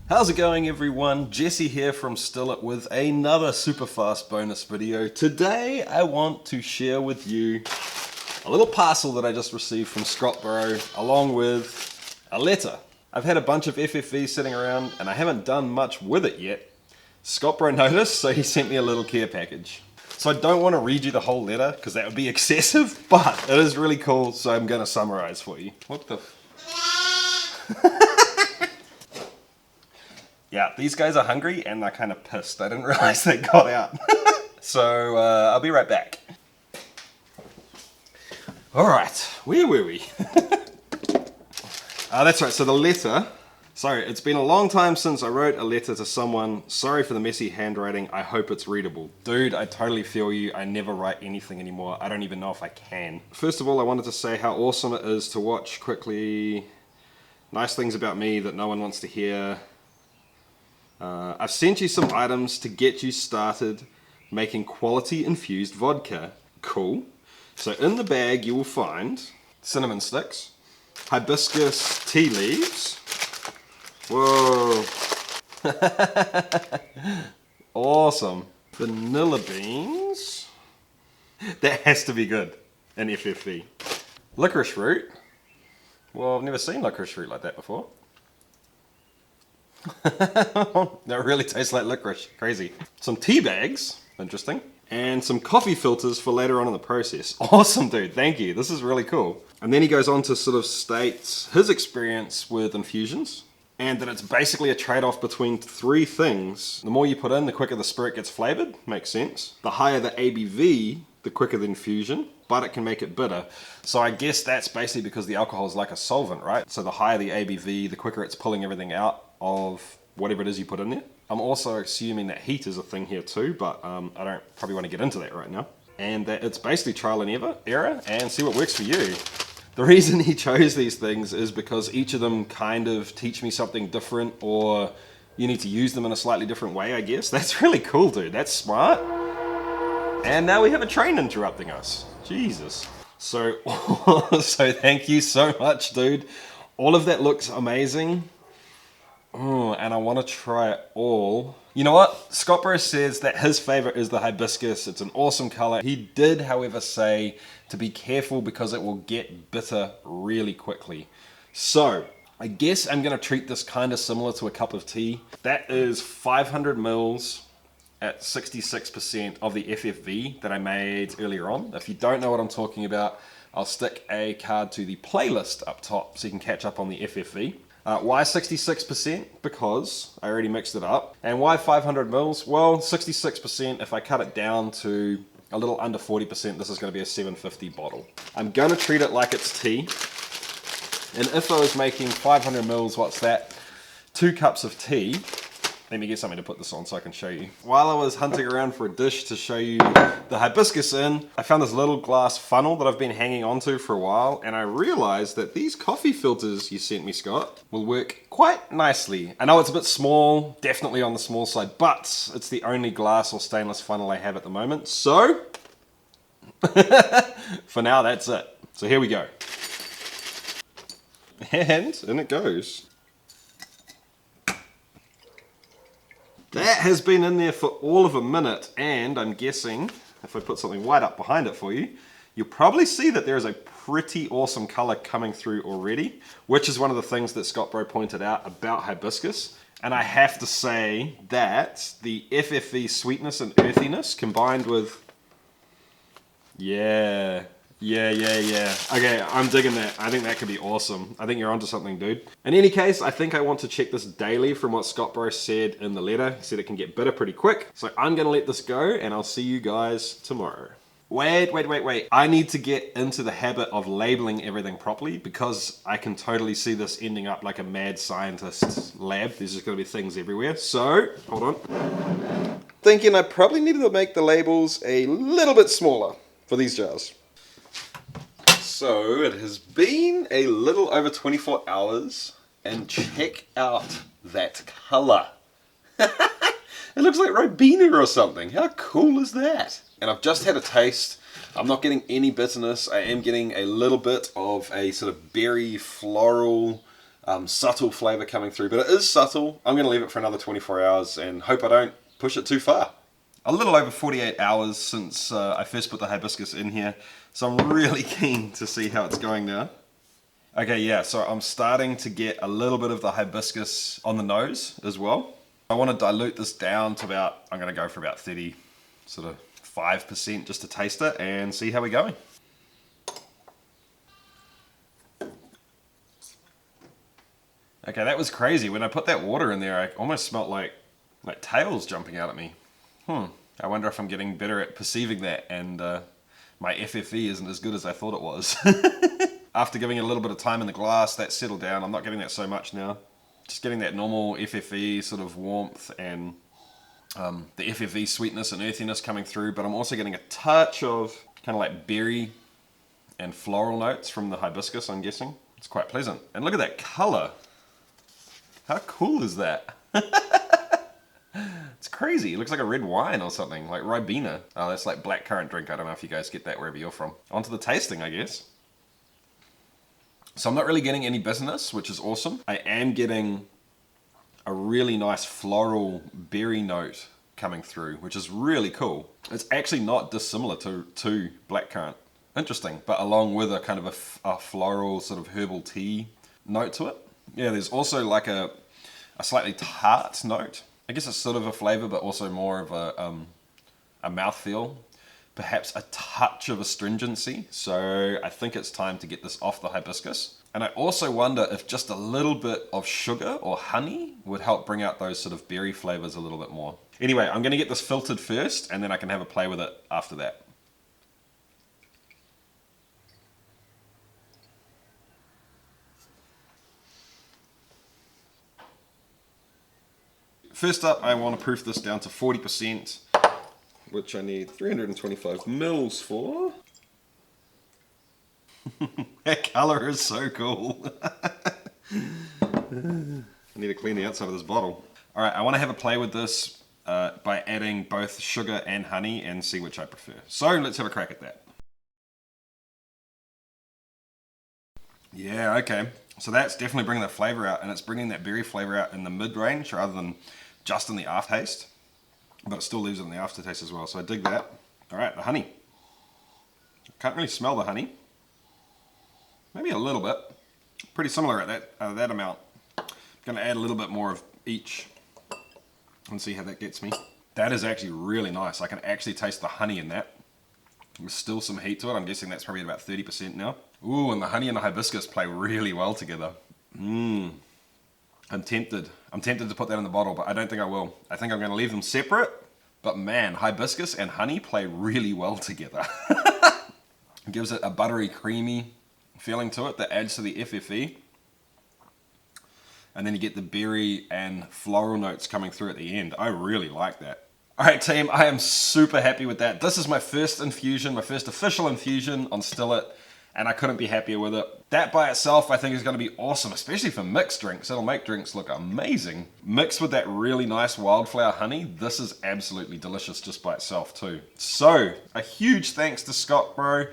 How's it going, everyone? Jesse here from Still It with another super fast bonus video. Today I want to share with you a little parcel that I just received from ScottBro along with a letter. I've had a bunch of FFVs sitting around and I haven't done much with it yet. ScottBro noticed, so he sent me a little care package. So I don't want to read you the whole letter because that would be excessive, but it is really cool, so I'm going to summarize for you. What the Yeah, these guys are hungry and they're kind of pissed. I didn't realize they got out. So I'll be right back. Alright, where were we? That's right, so the letter. Sorry, it's been a long time since I wrote a letter to someone. Sorry for the messy handwriting. I hope it's readable. Dude, I totally feel you. I never write anything anymore. I don't even know if I can. First of all, I wanted to say how awesome it is to watch quickly. Nice things about me that no one wants to hear. I've sent you some items to get you started making quality infused vodka. Cool. So in the bag you will find cinnamon sticks, hibiscus tea leaves. Whoa. Awesome. Vanilla beans. That has to be good in FFV. Licorice root. Well, I've never seen licorice root like that before. That really tastes like licorice. Crazy. Some tea bags. Interesting. And some coffee filters for later on in the process. Awesome, dude. Thank you. This is really cool. And then he goes on to sort of state his experience with infusions and that it's basically a trade-off between three things. The more you put in, the quicker the spirit gets flavored. Makes sense. The higher the ABV, the quicker the infusion, but it can make it bitter. So I guess that's basically because the alcohol is like a solvent, right? So the higher the ABV, the quicker it's pulling everything out of whatever it is you put in there. I'm also assuming that heat is a thing here too, but I don't probably want to get into that right now. And that it's basically trial and error and see what works for you. The reason he chose these things is because each of them kind of teach me something different, or you need to use them in a slightly different way, I guess. That's really cool, dude. That's smart. And now we have a train interrupting us. Jesus. So thank you so much, dude. All of that looks amazing. Oh, and I want to try it all. You know what? ScottBro says that his favorite is the hibiscus. It's an awesome color. He did, however, say to be careful because it will get bitter really quickly. So I guess I'm going to treat this kind of similar to a cup of tea. That is 500 mils at 66% of the FFV that I made earlier on. If you don't know what I'm talking about, I'll stick a card to the playlist up top so you can catch up on the FFV. Why 66%? Because I already mixed it up. And why 500 mils? Well, 66%, if I cut it down to a little under 40%, this is going to be a 750 bottle. I'm going to treat it like it's tea. And if I was making 500 mils, what's that? 2 cups of tea. Let me get something to put this on so I can show you. While I was hunting around for a dish to show you the hibiscus in, I found this little glass funnel that I've been hanging onto for a while, and I realized that these coffee filters you sent me, Scott, will work quite nicely. I know it's a bit small, definitely on the small side, but it's the only glass or stainless funnel I have at the moment, so for now that's it. So here we go. And in it goes. That has been in there for all of a minute, and I'm guessing, if I put something white up behind it for you, you'll probably see that there is a pretty awesome color coming through already, which is one of the things that ScottBro pointed out about hibiscus. And I have to say that the FFV sweetness and earthiness combined with... Yeah. Okay, I'm digging that. I think that could be awesome. I think you're onto something, dude. In any case, I think I want to check this daily from what ScottBro said in the letter. He said it can get bitter pretty quick. So I'm going to let this go, and I'll see you guys tomorrow. Wait. I need to get into the habit of labeling everything properly because I can totally see this ending up like a mad scientist's lab. There's just going to be things everywhere. So, hold on. Thinking I probably needed to make the labels a little bit smaller for these jars. So it has been a little over 24 hours and check out that color. It looks like Ribena or something. How cool is that? And I've just had a taste. I'm not getting any bitterness. I am getting a little bit of a sort of berry floral subtle flavor coming through, but it is subtle. I'm going to leave it for another 24 hours and hope I don't push it too far. A little over 48 hours since I first put the hibiscus in here, so I'm really keen to see how it's going now. Okay, yeah, so I'm starting to get a little bit of the hibiscus on the nose as well. I want to dilute this down to about, I'm going to go for about 30, sort of 5% just to taste it and see how we're going. Okay, that was crazy. When I put that water in there, I almost smelt like tails jumping out at me. I wonder if I'm getting better at perceiving that and my FFE isn't as good as I thought it was. After giving it a little bit of time in the glass, that settled down. I'm not getting that so much now. Just getting that normal FFE sort of warmth and the FFE sweetness and earthiness coming through, but I'm also getting a touch of kind of like berry and floral notes from the hibiscus, I'm guessing. It's quite pleasant. And look at that color. How cool is that? It's crazy. It looks like a red wine or something, like Ribena. Oh, that's like blackcurrant drink. I don't know if you guys get that wherever you're from. On to the tasting, I guess. So I'm not really getting any bitterness, which is awesome. I am getting a really nice floral berry note coming through, which is really cool. It's actually not dissimilar to blackcurrant. Interesting, but along with a kind of a floral sort of herbal tea note to it. Yeah, there's also like a slightly tart note. I guess it's sort of a flavor, but also more of a mouthfeel. Perhaps a touch of astringency. So I think it's time to get this off the hibiscus. And I also wonder if just a little bit of sugar or honey would help bring out those sort of berry flavors a little bit more. Anyway, I'm gonna get this filtered first and then I can have a play with it after that. First up, I want to proof this down to 40%, which I need 325 mils for. That color is so cool. I need to clean the outside of this bottle. All right, I want to have a play with this by adding both sugar and honey and see which I prefer. So let's have a crack at that. Yeah, okay. So that's definitely bringing the flavor out, and it's bringing that berry flavor out in the mid-range rather than just in the aftertaste, but it still leaves it in the aftertaste as well, so I dig that. All right, the honey. Can't really smell the honey. Maybe a little bit. Pretty similar at that amount. I'm gonna add a little bit more of each and see how that gets me. That is actually really nice. I can actually taste the honey in that. There's still some heat to it. I'm guessing that's probably about 30% now. Ooh, and the honey and the hibiscus play really well together. I'm tempted. I'm tempted to put that in the bottle, but I don't think I will. I think I'm going to leave them separate. But man, hibiscus and honey play really well together. It gives it a buttery, creamy feeling to it that adds to the FFE. And then you get the berry and floral notes coming through at the end. I really like that. All right, team, I am super happy with that. This is my first infusion, my first official infusion on Stillet, and I couldn't be happier with it. That by itself, I think, is going to be awesome, especially for mixed drinks. It'll make drinks look amazing. Mixed with that really nice wildflower honey, this is absolutely delicious just by itself too. So, a huge thanks to ScottBro.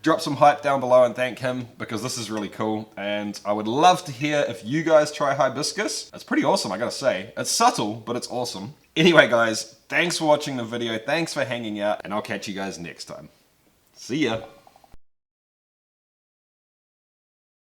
Drop some hype down below and thank him because this is really cool. And I would love to hear if you guys try hibiscus. It's pretty awesome, I gotta say. It's subtle, but it's awesome. Anyway, guys, thanks for watching the video. Thanks for hanging out, and I'll catch you guys next time. See ya.